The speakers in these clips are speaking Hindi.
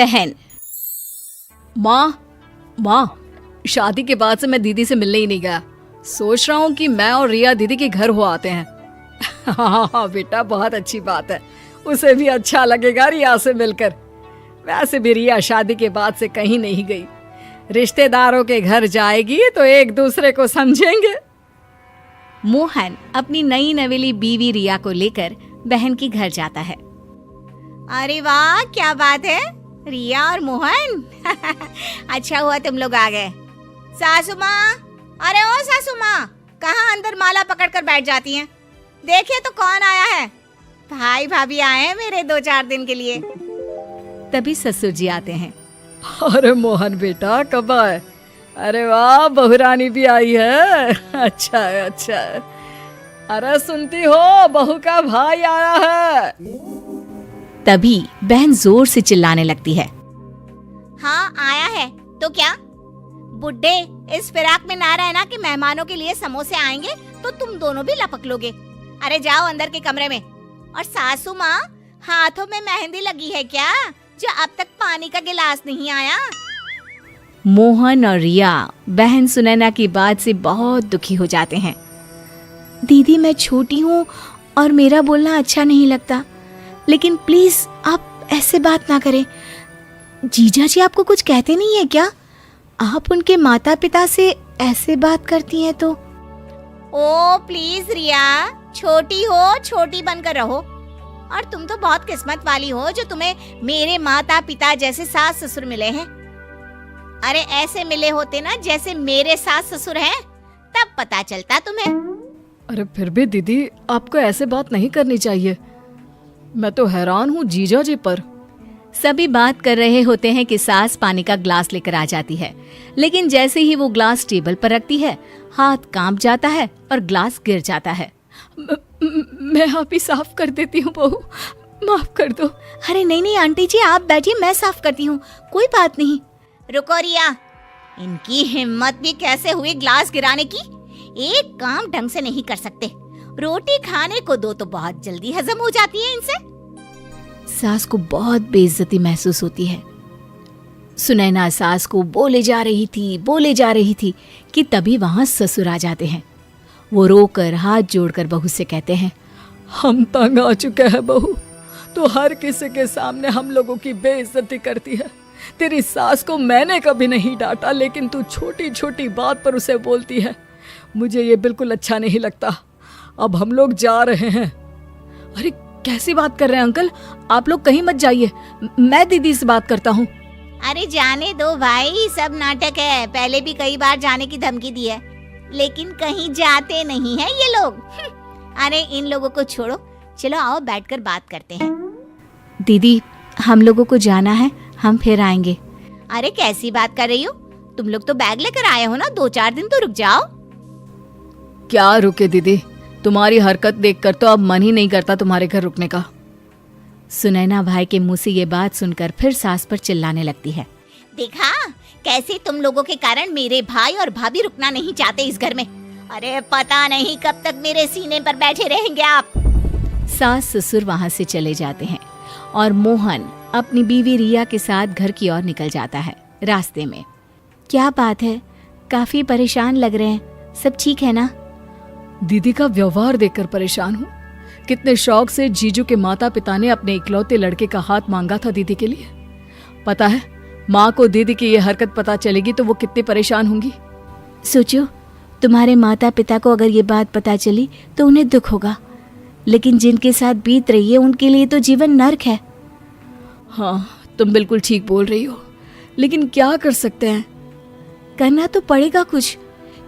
बहन। माँ, शादी के बाद से मैं दीदी से मिलने ही नहीं गया। सोच रहा हूँ कि मैं और रिया दीदी के घर हो आते हैं। हाँ बेटा, बहुत अच्छी बात है। उसे भी अच्छा लगेगा रिया से मिलकर। वैसे भी रिया शादी के बाद से कहीं नहीं गई। रिश्तेदारों के घर जाएगी तो एक दूसरे को समझेंगे। मोहन अपनी नई नवेली बीवी रिया को लेकर बहन के घर जाता है। अरे वाह, क्या बात है रिया और मोहन। अच्छा हुआ तुम लोग आ गए। सासू माँ, अरे ओ सासू माँ, कहाँ अंदर माला पकड़कर बैठ जाती हैं? देखिए तो कौन आया है। भाई भाभी आए हैं मेरे 2-4 दिन के लिए। तभी ससुर जी आते हैं। अरे मोहन बेटा, कब आए? अरे वाह, बहुरानी भी आई है। अच्छा है, अच्छा है। अरे सुनती हो, बहू का भाई आया है। तभी बहन जोर से चिल्लाने लगती है। हाँ आया है तो क्या? बुड्ढे इस फिराक में ना रहना कि मेहमानों के लिए समोसे आएंगे तो तुम दोनों भी लपक लोगे। अरे जाओ अंदर के कमरे में। और सासू माँ, हाथों में मेहंदी लगी है क्या, जो अब तक पानी का गिलास नहीं आया? मोहन और रिया बहन सुनैना की बात से बहुत दुखी हो जाते हैं। दीदी मैं छोटी हूँ और मेरा बोलना अच्छा नहीं लगता, लेकिन प्लीज आप ऐसे बात ना करें। जीजा जी आपको कुछ कहते नहीं है क्या? आप उनके माता पिता से ऐसे बात करती हैं तो। ओ प्लीज रिया, छोटी हो छोटी बनकर रहो। और तुम तो बहुत किस्मत वाली हो जो तुम्हें मेरे माता पिता जैसे सास ससुर मिले हैं। अरे ऐसे मिले होते ना जैसे मेरे सास ससुर हैं, तब पता चलता तुम्हें। अरे फिर भी दीदी, आपको ऐसे बात नहीं करनी चाहिए। मैं तो हैरान हूँ जीजा जी पर। सभी बात कर रहे होते हैं कि सास पानी का ग्लास लेकर आ जाती है, लेकिन जैसे ही वो ग्लास टेबल पर रखती है, हाथ कांप जाता है और ग्लास गिर जाता है। मैं आप ही साफ कर देती हूँ बहू, माफ कर दो। अरे नहीं नहीं आंटी जी, आप बैठिए, मैं साफ करती हूँ, कोई बात नहीं। रुको रिया, इनकी हिम्मत भी कैसे हुई ग्लास गिराने की? एक काम ढंग से नहीं कर सकते। रोटी खाने को दो तो बहुत जल्दी हजम हो जाती है इनसे। सास को बहुत बेइज्जती महसूस होती है। सुनैना सास को बोले जा रही थी कि तभी वहां ससुर आ जाते हैं। वो रोकर हाथ जोड़कर बहू से कहते हैं, हम तंग आ चुके हैं बहू, तो हर किसी के सामने हम लोगों की बेइज्जती करती है। तेरी सास को मैंने कभी नहीं डांटा, लेकिन तू छोटी छोटी बात पर उसे बोलती है। मुझे ये बिल्कुल अच्छा नहीं लगता। अब हम लोग जा रहे हैं। अरे कैसी बात कर रहे हैं अंकल, आप लोग कहीं मत जाइए, मैं दीदी से बात करता हूँ। अरे जाने दो भाई, सब नाटक है। पहले भी कई बार जाने की धमकी दी है, लेकिन कहीं जाते नहीं है ये लोग। अरे इन लोगों को छोड़ो, चलो आओ बैठकर बात करते हैं। दीदी हम लोगों को जाना है, हम फिर आएंगे। अरे कैसी बात कर रही हो? तुम लोग तो बैग लेकर आए हो ना, 2-4 दिन तो रुक जाओ। क्या रुके दीदी, तुम्हारी हरकत देखकर तो अब मन ही नहीं करता तुम्हारे घर रुकने का। सुनैना भाई के मुंह से ये बात सुनकर फिर सास पर चिल्लाने लगती है। देखा कैसे तुम लोगों के कारण मेरे भाई और भाभी रुकना नहीं चाहते इस घर में। अरे पता नहीं कब तक मेरे सीने पर बैठे रहेंगे आप। सास ससुर वहां से चले जाते हैं और मोहन अपनी बीवी रिया के साथ घर की ओर निकल जाता है। रास्ते में, क्या बात है, काफी परेशान लग रहे हैं, सब ठीक है ना? दीदी का व्यवहार देखकर परेशान हूँ। कितने शौक से जीजू के माता पिता ने अपने इकलौते लड़के का हाथ मांगा था दीदी के लिए। पता है, माँ को दीदी की ये हरकत पता चलेगी तो वो कितनी परेशान होंगी। सोचो, तुम्हारे माता पिता को अगर ये बात पता चली तो उन्हें दुख होगा, लेकिन जिनके साथ बीत रही है उनके लिए तो जीवन नर्क है। हाँ, तुम बिल्कुल ठीक बोल रही हो, लेकिन क्या कर सकते हैं? करना तो पड़ेगा कुछ,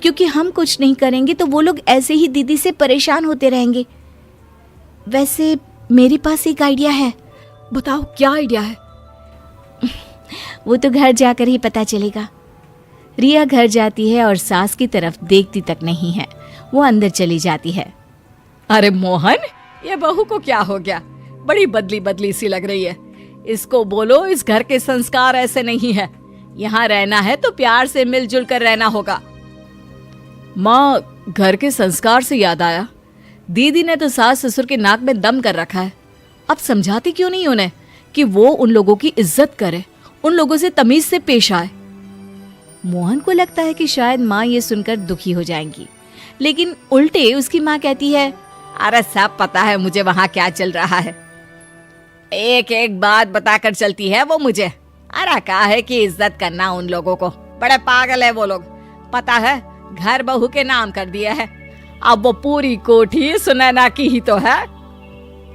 क्योंकि हम कुछ नहीं करेंगे तो वो लोग ऐसे ही दीदी से परेशान होते रहेंगे। वैसे मेरे पास एक आइडिया है। बताओ, क्या आइडिया है? वो तो घर जाकर ही पता चलेगा। रिया घर जाती है और सास की तरफ देखती तक नहीं है, वो अंदर चली जाती है। अरे मोहन, ये बहू को क्या हो गया? बड़ी बदली बदली सी लग रही है। इसको बोलो इस घर के संस्कार ऐसे नहीं है। यहाँ रहना है तो प्यार से मिलजुल कर रहना होगा। माँ, घर के संस्कार से याद आया, दीदी ने तो सास ससुर के नाक में दम कर रखा है। अब समझाती क्यों नहीं उन्हें कि वो उन लोगों की इज्जत करे, उन लोगों से तमीज से पेश आए। मोहन को लगता है कि शायद माँ ये सुनकर दुखी हो जाएंगी, लेकिन उल्टे उसकी माँ कहती है, अरे सब पता है मुझे वहाँ क्या चल रहा है। एक एक बात बताकर चलती है वो मुझे। अरे कहा है कि इज्जत करना उन लोगों को, बड़े पागल है वो लोग। पता है घर बहू के नाम कर दिया है, अब वो पूरी कोठी सुनैना की ही तो है।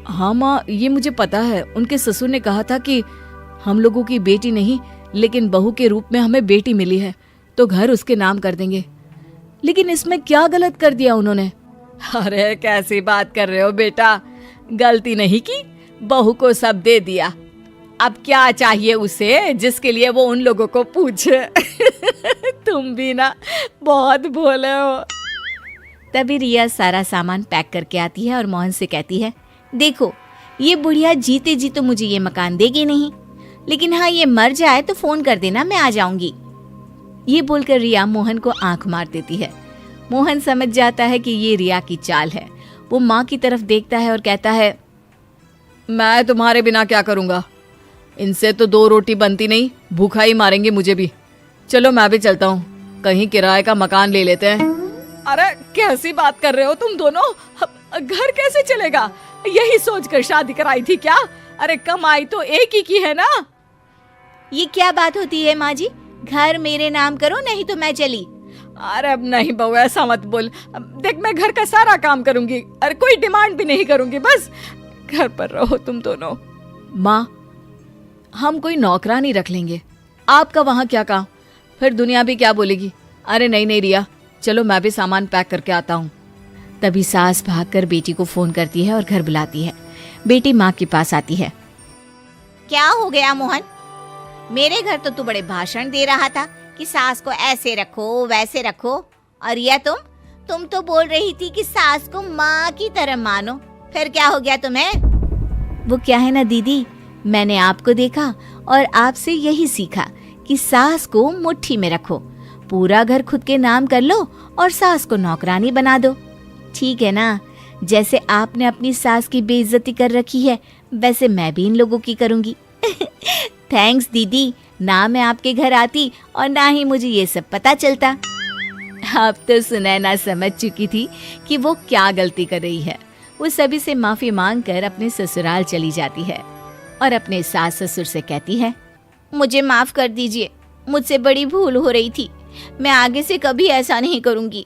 हाँ माँ, ये मुझे पता है। उनके ससुर ने कहा था कि हम लोगों की बेटी नहीं लेकिन बहू के रूप में हमें बेटी मिली है तो घर उसके नाम कर देंगे। लेकिन इसमें क्या गलत कर दिया उन्होंने? अरे कैसी बात कर रहे हो बेटा, गलती नहीं की, बहू को सब दे दिया। अब क्या चाहिए उसे जिसके लिए वो उन लोगों को पूछे। तुम भी ना बहुत भोले हो। तभी रिया सारा सामान पैक करके आती है और मोहन से कहती है, देखो ये बुढ़िया जीते जी तो मुझे ये मकान देगी नहीं, लेकिन हाँ ये मर जाए तो फोन कर देना, मैं आ जाऊंगी। ये बोलकर रिया मोहन को आंख मार देती है। मोहन समझ जाता है कि ये रिया की चाल है। वो माँ की तरफ देखता है और कहता है, मैं तुम्हारे बिना क्या करूंगा, इनसे तो 2 रोटी बनती नहीं, भूखा ही मारेंगे मुझे भी। चलो मैं भी चलता हूँ, कहीं किराए का मकान ले लेते हैं। अरे कैसी बात कर रहे हो तुम दोनों, घर कैसे चलेगा? यही सोचकर शादी कराई थी क्या? अरे कमाई तो एक ही की है ना। ये क्या बात होती है माँ जी, घर मेरे नाम करो नहीं तो मैं चली। अरे अब नहीं बहू, ऐसा मत बोल। देख मैं घर का सारा काम करूंगी, अरे कोई डिमांड भी नहीं करूंगी, बस घर पर रहो तुम दोनों। माँ हम कोई नौकरानी रख लेंगे, आपका वहाँ क्या काम, फिर दुनिया भी क्या बोलेगी। अरे नहीं नहीं रिया, चलो मैं भी सामान पैक करके आता हूँ। तभी सास भागकर बेटी को फोन करती है और घर बुलाती है। बेटी माँ के पास आती है। क्या हो गया मोहन, मेरे घर तो तू बड़े भाषण दे रहा था कि सास को ऐसे रखो वैसे रखो, और यह तुम तो बोल रही थी कि सास को माँ की तरह मानो, फिर क्या हो गया तुम्हें? वो क्या है ना दीदी, मैंने आपको देखा और आपसे यही सीखा कि सास को मुट्ठी में रखो, पूरा घर खुद के नाम कर लो और सास को नौकरानी बना दो, ठीक है ना? जैसे आपने अपनी सास की बेइज्जती कर रखी है वैसे मैं भी इन लोगों की करूंगी। थैंक्स दीदी, ना मैं आपके घर आती और ना ही मुझे ये सब पता चलता। अब तो सुनैना समझ चुकी थी कि वो क्या गलती कर रही है। वो सभी से माफी मांगकर अपने ससुराल चली जाती है और अपने सास ससुर से कहती है, मुझे माफ कर दीजिए, मुझसे बड़ी भूल हो रही थी, मैं आगे से कभी ऐसा नहीं करूंगी।